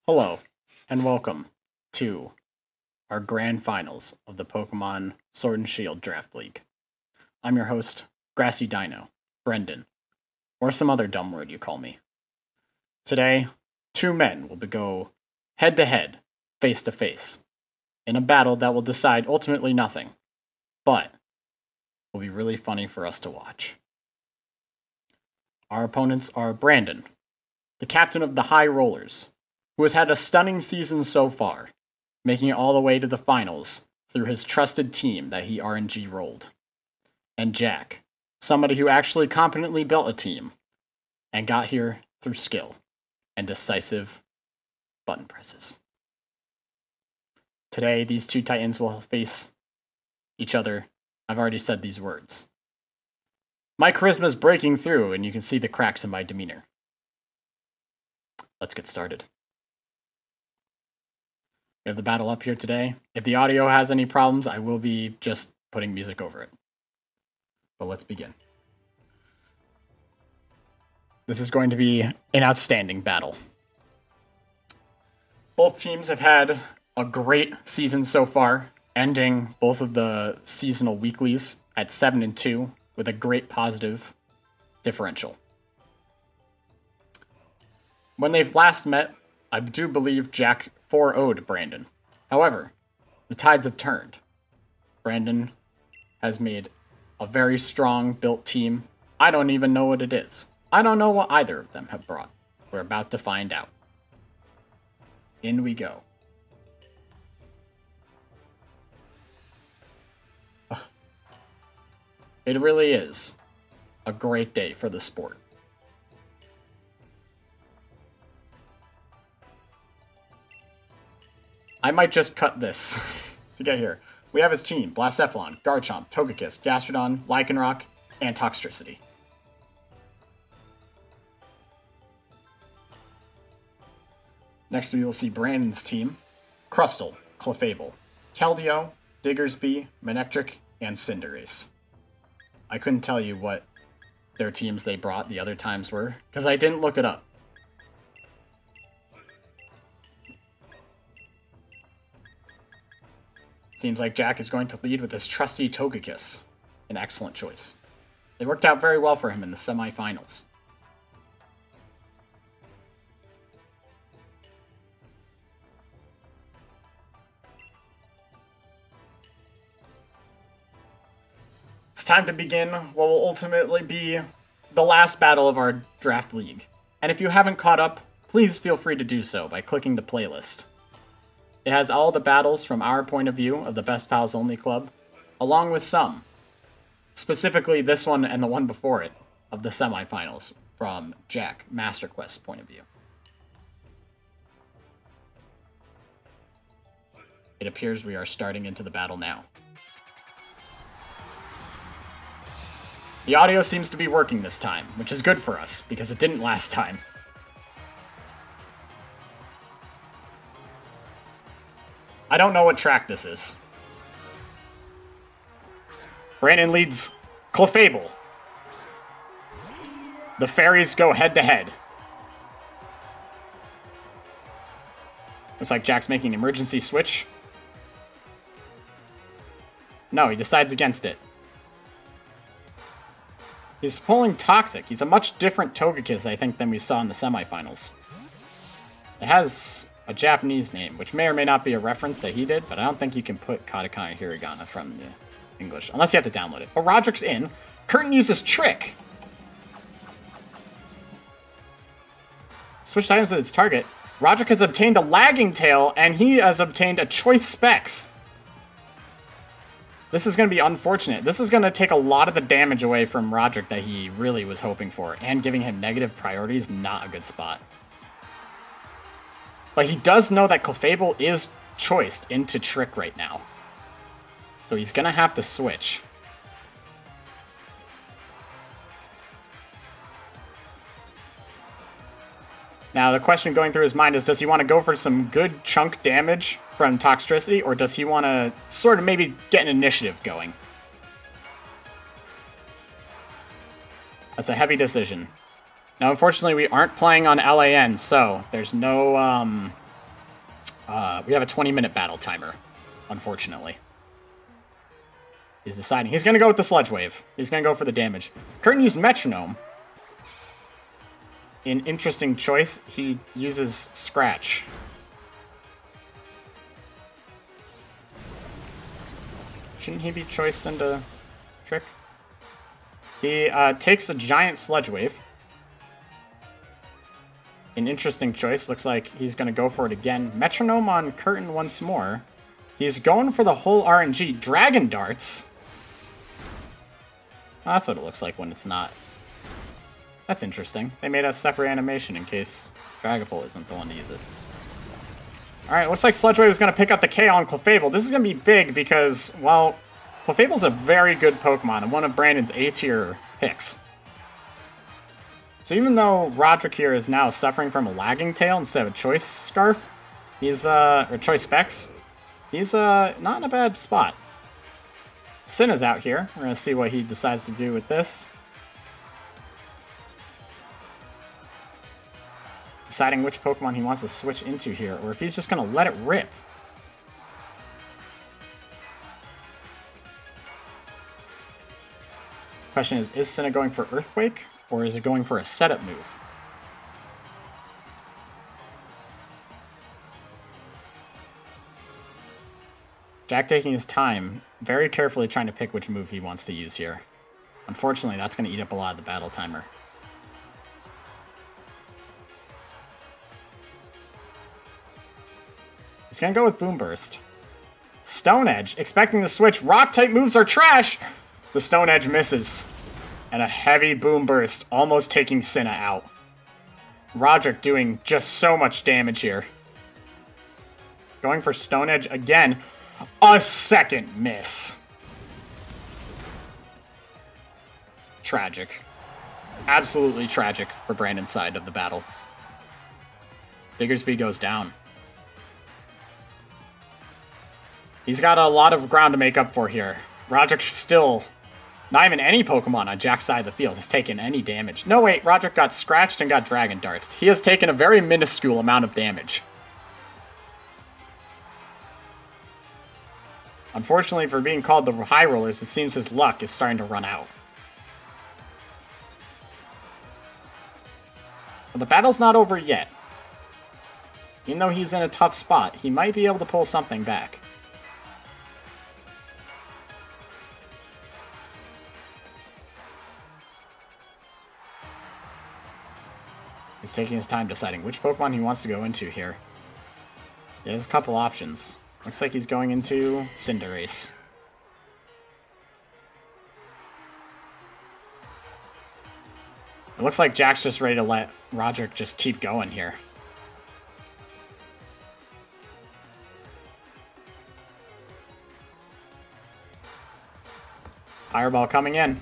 Hello, and welcome to our grand finals of the Pokemon Sword and Shield Draft League. I'm your host, Grassy Dino, Brendan, or some other dumb word you call me. Today, two men will go head to head, face to face, in a battle that will decide ultimately nothing, but will be really funny for us to watch. Our opponents are Brandon, the captain of the High Rollers, who has had a stunning season so far, making it all the way to the finals through his trusted team that he RNG rolled. And Jack, somebody who actually competently built a team and got here through skill and decisive button presses. Today, these two titans will face each other. I've already said these words. My charisma is breaking through, and you can see the cracks in my demeanor. Let's get started. We have the battle up here today. If the audio has any problems, I will be just putting music over it. But let's begin. This is going to be an outstanding battle. Both teams have had a great season so far, ending both of the seasonal weeklies at 7-2 with a great positive differential. When they've last met, I do believe Jack 4-0'd Brandon. However, the tides have turned. Brandon has made a very strong built team. I don't even know what it is. I don't know what either of them have brought. We're about to find out. In we go. It really is a great day for the sport. I might just cut this to get here. We have his team: Blacephalon, Garchomp, Togekiss, Gastrodon, Lycanroc, and Toxtricity. Next we will see Brandon's team: Crustle, Clefable, Keldeo, Diggersby, Manectric, and Cinderace. I couldn't tell you what their teams they brought the other times were, because I didn't look it up. Seems like Jack is going to lead with his trusty Togekiss. An excellent choice. It worked out very well for him in the semifinals. It's time to begin what will ultimately be the last battle of our draft league. And if you haven't caught up, please feel free to do so by clicking the playlist. It has all the battles from our point of view of the Best Pals Only Club, along with some, specifically this one and the one before it, of the semifinals from Jack Master Quest's point of view. It appears we are starting into the battle now. The audio seems to be working this time, which is good for us, because it didn't last time. I don't know what track this is. Brandon leads Clefable. The fairies go head to head. Looks like Jack's making an emergency switch. No, he decides against it. He's pulling Toxic. He's a much different Togekiss, I think, than we saw in the semifinals. It has a Japanese name, which may or may not be a reference that he did, but I don't think you can put Katakana Hiragana from the English, unless you have to download it. But Roderick's in. Curtin uses Trick. Switch items with its target. Roderick has obtained a Lagging Tail, and he has obtained a Choice Specs. This is going to be unfortunate. This is going to take a lot of the damage away from Roderick that he really was hoping for, and giving him negative priority is not a good spot. But he does know that Clefable is choiced into Trick right now. So he's going to have to switch. Now the question going through his mind is, does he want to go for some good chunk damage from Toxtricity, or does he want to sort of maybe get an initiative going? That's a heavy decision. Now, unfortunately, we aren't playing on LAN, so there's no We have a 20-minute battle timer, unfortunately. He's deciding. He's going to go with the Sludge Wave. He's going to go for the damage. Curtin used Metronome. An interesting choice. He uses Scratch. Shouldn't he be choiced into Trick? He takes a giant Sludge Wave. An interesting choice. Looks like he's going to go for it again. Metronome on Curtin once more. He's going for the whole RNG. Dragon Darts. Oh, that's what it looks like when it's not. That's interesting. They made a separate animation in case Dragapult isn't the one to use it. Alright, looks like Sludge Wave is going to pick up the KO on Clefable. This is going to be big because, well, Clefable's a very good Pokemon and one of Brandon's A-tier picks. So even though Roderick here is now suffering from a lagging tail instead of a Choice Scarf, he's, or Choice Specs, he's, not in a bad spot. Cinna's out here. We're going to see what he decides to do with this. Deciding which Pokemon he wants to switch into here, or if he's just going to let it rip. Question is Cinna going for Earthquake, or is it going for a setup move? Jack taking his time, very carefully trying to pick which move he wants to use here. Unfortunately, that's going to eat up a lot of the battle timer. He's going to go with Boom Burst. Stone Edge, expecting the switch. Rock-type moves are trash! The Stone Edge misses. And a heavy Boom Burst, almost taking Cinna out. Roderick doing just so much damage here. Going for Stone Edge again. A second miss. Tragic. Absolutely tragic for Brandon's side of the battle. Diggersby goes down. He's got a lot of ground to make up for here. Roderick still, not even any Pokemon on Jack's side of the field has taken any damage. No, wait, Roderick got scratched and got Dragon Darts. He has taken a very minuscule amount of damage. Unfortunately, for being called the High Rollers, it seems his luck is starting to run out. But the battle's not over yet. Even though he's in a tough spot, he might be able to pull something back. He's taking his time deciding which Pokemon he wants to go into here. He has a couple options. Looks like he's going into Cinderace. It looks like Jack's just ready to let Roderick just keep going here. Fireball coming in.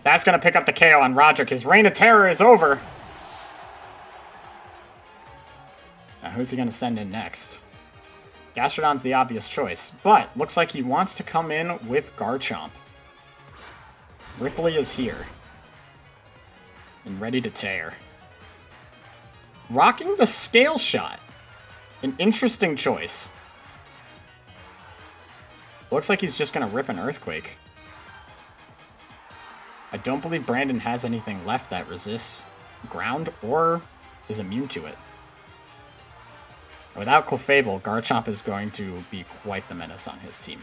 That's going to pick up the KO on Roderick. His Reign of Terror is over. Now, who's he going to send in next? Gastrodon's the obvious choice, but looks like he wants to come in with Garchomp. Ripley is here. And ready to tear. Rocking the Scale Shot. An interesting choice. Looks like he's just going to rip an Earthquake. I don't believe Brandon has anything left that resists ground or is immune to it. Without Clefable, Garchomp is going to be quite the menace on his team.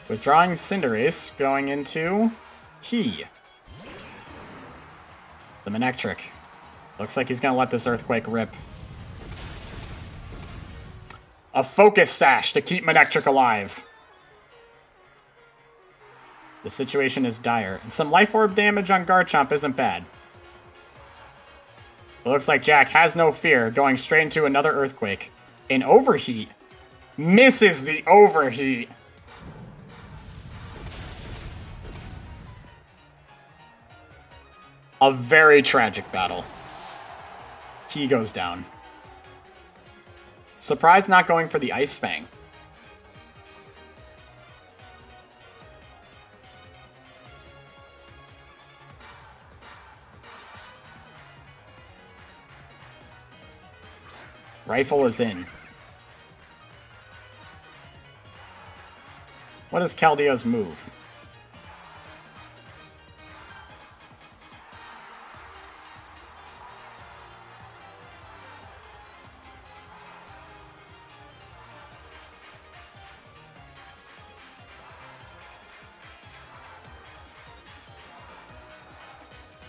Withdrawing Cinderace, going into Key. The Manectric. Looks like he's going to let this Earthquake rip. A Focus Sash to keep Manectric alive. The situation is dire, and some Life Orb damage on Garchomp isn't bad. It looks like Jack has no fear, going straight into another Earthquake. An Overheat. Misses the Overheat. A very tragic battle. He goes down. Surprised not going for the Ice Fang. Rifle is in. What is Keldeo's move?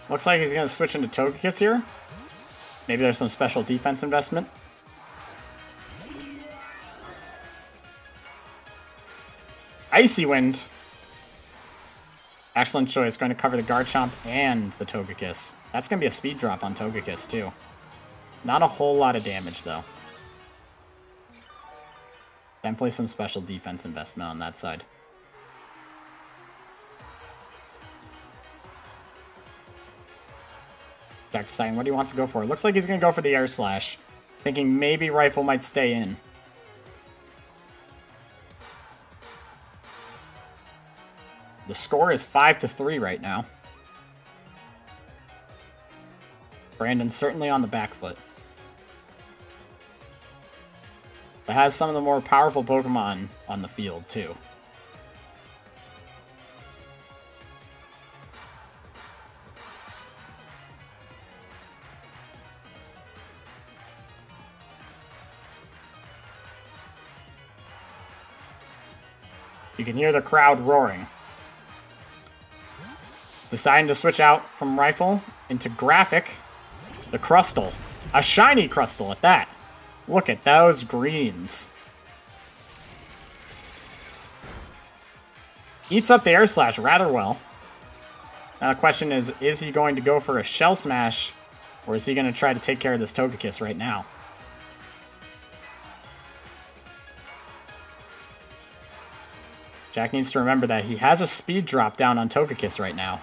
Looks like he's going to switch into Togekiss here. Maybe there's some special defense investment. Icy Wind. Excellent choice. Going to cover the Garchomp and the Togekiss. That's going to be a speed drop on Togekiss, too. Not a whole lot of damage, though. Definitely some special defense investment on that side. Jack deciding what he wants to go for. Looks like he's going to go for the Air Slash. Thinking maybe Rifle might stay in. The score is 5-3 right now. Brandon's certainly on the back foot. But has some of the more powerful Pokemon on the field, too. You can hear the crowd roaring. Deciding to switch out from Rifle into Graphic. The Crustle. A shiny Crustle at that. Look at those greens. Eats up the Air Slash rather well. Now the question is he going to go for a Shell Smash, or is he going to try to take care of this Togekiss right now? Jack needs to remember that he has a speed drop down on Togekiss right now.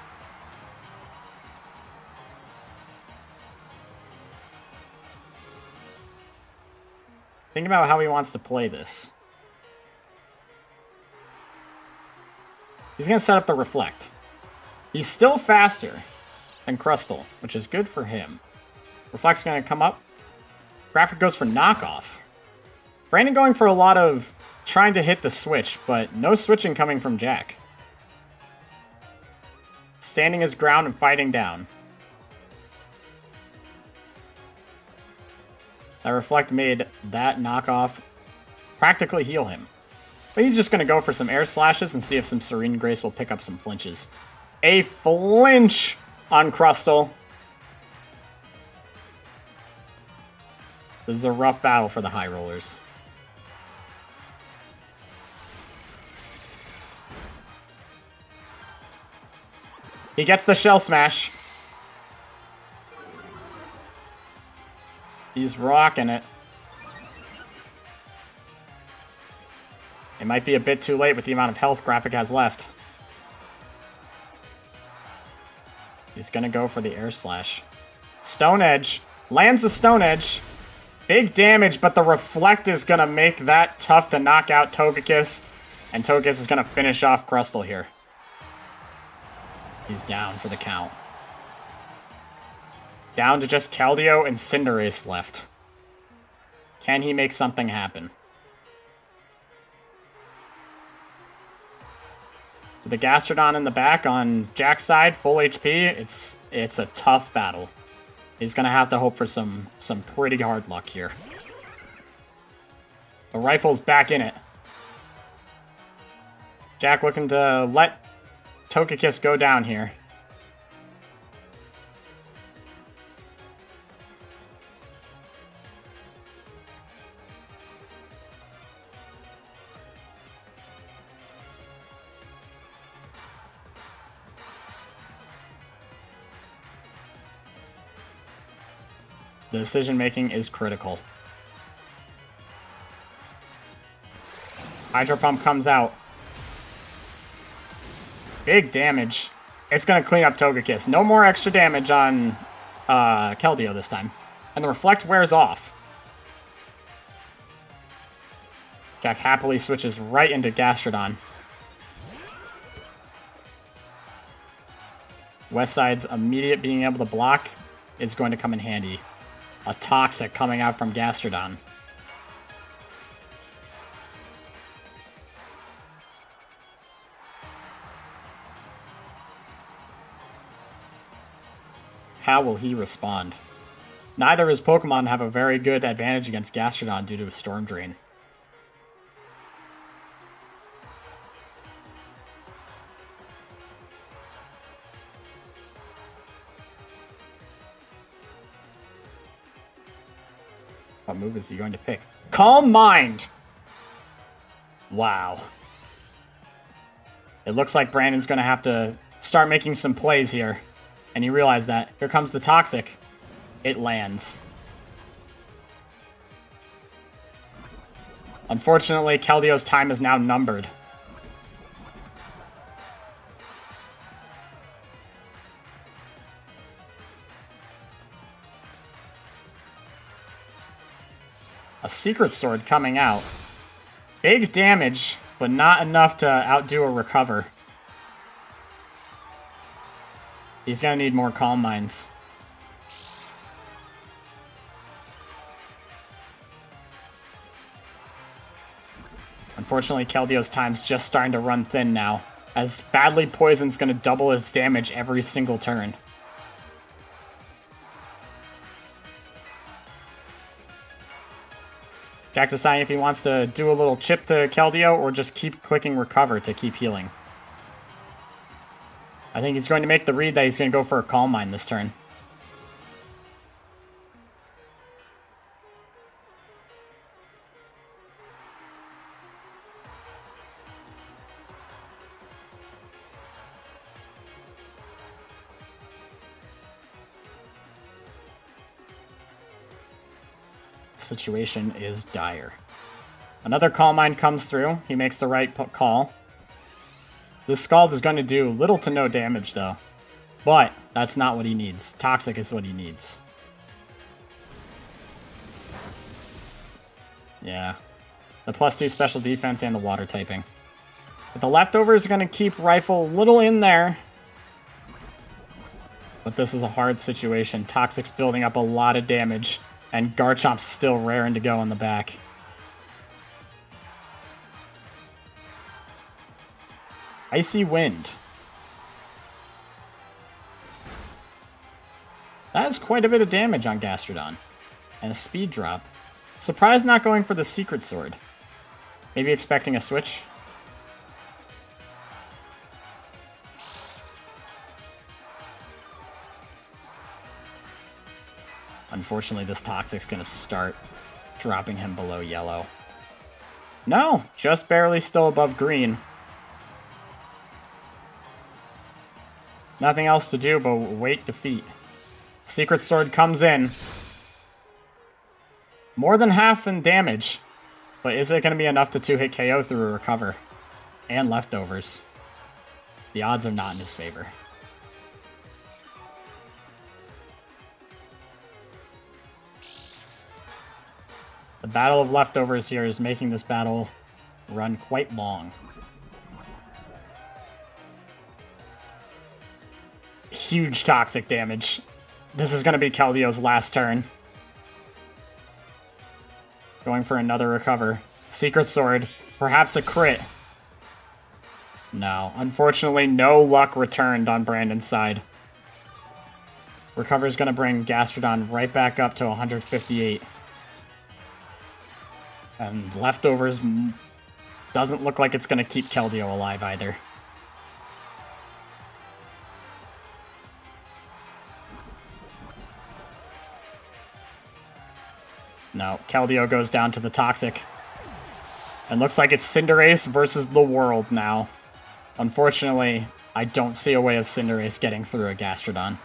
Think about how he wants to play this. He's going to set up the Reflect. He's still faster than Crustle, which is good for him. Reflect's going to come up. Graphic goes for Knockoff. Brandon going for a lot of trying to hit the switch, but no switching coming from Jack. Standing his ground and fighting down. That Reflect made that Knockoff practically heal him. But he's just going to go for some Air Slashes and see if some Serene Grace will pick up some flinches. A flinch on Crustle. This is a rough battle for the High Rollers. He gets the Shell Smash. He's rocking it. It might be a bit too late with the amount of health Graphic has left. He's going to go for the Air Slash. Stone Edge. Lands the Stone Edge. Big damage, but the Reflect is going to make that tough to knock out Togekiss. And Togekiss is going to finish off Crustle here. He's down for the count. Down to just Keldeo and Cinderace left. Can he make something happen? With the Gastrodon in the back on Jack's side, full HP, it's a tough battle. He's going to have to hope for some pretty hard luck here. The Rifle's back in it. Jack looking to let Togekiss go down here. The decision-making is critical. Hydro Pump comes out. Big damage. It's going to clean up Togekiss. No more extra damage on Keldeo this time. And the Reflect wears off. Jack happily switches right into Gastrodon. Westside's immediate being able to block is going to come in handy. A Toxic coming out from Gastrodon. How will he respond? Neither of his Pokemon have a very good advantage against Gastrodon due to his Storm Drain. What move is he going to pick? Calm Mind! Wow. It looks like Brandon's going to have to start making some plays here. And you realize that. Here comes the Toxic. It lands. Unfortunately, Keldio's time is now numbered. A Secret Sword coming out. Big damage, but not enough to outdo a Recover. He's going to need more Calm Minds. Unfortunately, Keldio's time's just starting to run thin now, as Badly Poison's going to double its damage every single turn. Jack deciding if he wants to do a little chip to Keldeo or just keep clicking Recover to keep healing. I think he's going to make the read that he's going to go for a Calm Mind this turn. Situation is dire. Another Calm Mind comes through. He makes the right call. This Scald is going to do little to no damage, though. But that's not what he needs. Toxic is what he needs. Yeah. The +2 special defense and the water typing. But the leftovers are going to keep Rifle a little in there. But this is a hard situation. Toxic's building up a lot of damage. And Garchomp's still raring to go in the back. Icy Wind. That is quite a bit of damage on Gastrodon. And a speed drop. Surprised not going for the Secret Sword. Maybe expecting a switch. Unfortunately, this Toxic's going to start dropping him below yellow. No, just barely still above green. Nothing else to do but wait defeat. Secret Sword comes in. More than half in damage. But is it going to be enough to 2-hit KO through a Recover? And leftovers. The odds are not in his favor. The battle of leftovers here is making this battle run quite long. Huge Toxic damage. This is going to be Keldeo's last turn. Going for another Recover. Secret Sword. Perhaps a crit. No. Unfortunately, no luck returned on Brandon's side. Recover's going to bring Gastrodon right back up to 158. And leftovers doesn't look like it's going to keep Keldeo alive either. No, Keldeo goes down to the Toxic. And looks like it's Cinderace versus the world now. Unfortunately, I don't see a way of Cinderace getting through a Gastrodon.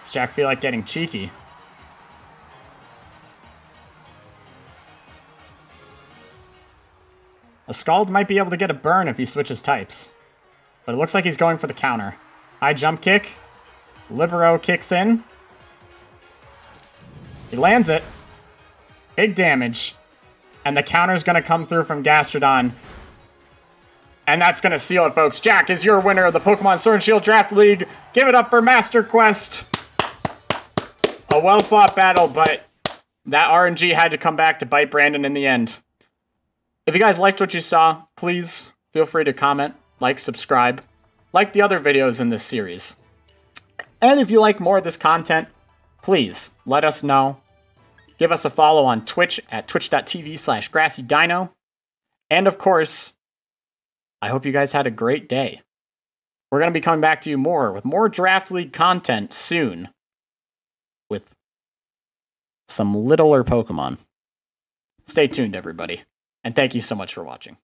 Does Jack feel like getting cheeky? A Scald might be able to get a burn if he switches types. But it looks like he's going for the counter. High jump kick. Libero kicks in. He lands it. Big damage. And the counter's going to come through from Gastrodon. And that's going to seal it, folks. Jack is your winner of the Pokemon Sword and Shield Draft League. Give it up for Master Quest. A well-fought battle, but that RNG had to come back to bite Brandon in the end. If you guys liked what you saw, please feel free to comment, like, subscribe, like the other videos in this series. And if you like more of this content, please let us know. Give us a follow on Twitch at twitch.tv/GrassyDino. And of course, I hope you guys had a great day. We're going to be coming back to you with more Draft League content soon. With some littler Pokemon. Stay tuned, everybody. And thank you so much for watching.